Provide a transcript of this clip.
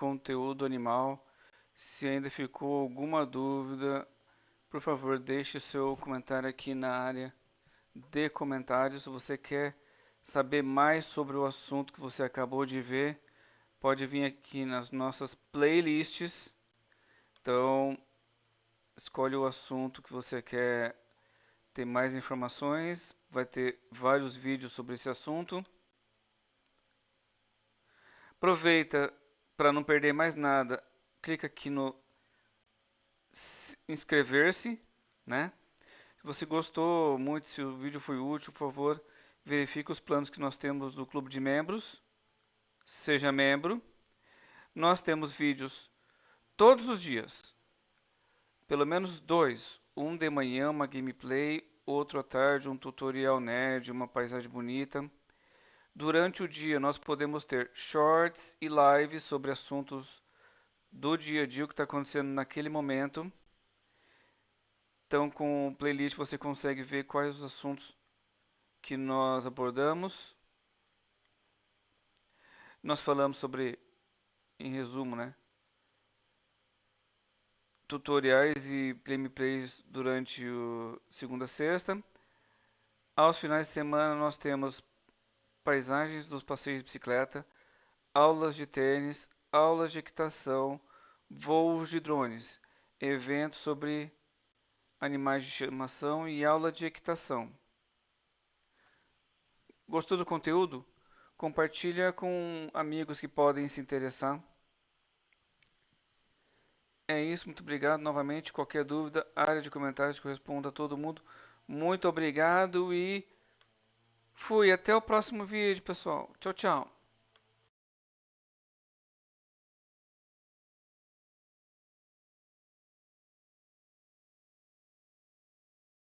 conteúdo animal. Se ainda ficou alguma dúvida, por favor, deixe seu comentário aqui na área de comentários. Se você quer saber mais sobre o assunto que você acabou de ver, pode vir aqui nas nossas playlists. Então, escolhe o assunto que você quer ter mais informações. Vai ter vários vídeos sobre esse assunto. Aproveita para não perder mais nada. Clica aqui no inscrever-se, né? Se você gostou muito, se o vídeo foi útil, por favor, verifique os planos que nós temos do clube de membros. Seja membro. Nós temos vídeos todos os dias. Pelo menos dois. Um de manhã, uma gameplay, outro à tarde, um tutorial nerd, uma paisagem bonita. Durante o dia nós podemos ter shorts e lives sobre assuntos do dia a dia, o que está acontecendo naquele momento. Então, com o playlist você consegue ver quais os assuntos que nós abordamos. Nós falamos sobre, em resumo, né, tutoriais e gameplays durante o segunda a sexta. Aos finais de semana nós temos paisagens dos passeios de bicicleta, aulas de tênis, aulas de equitação, voos de drones, eventos sobre animais de estimação e aula de equitação. Gostou do conteúdo? Compartilha com amigos que podem se interessar. É isso, muito obrigado novamente. Qualquer dúvida, área de comentários que eu respondo a todo mundo. Muito obrigado e fui. Até o próximo vídeo, pessoal. Tchau, tchau.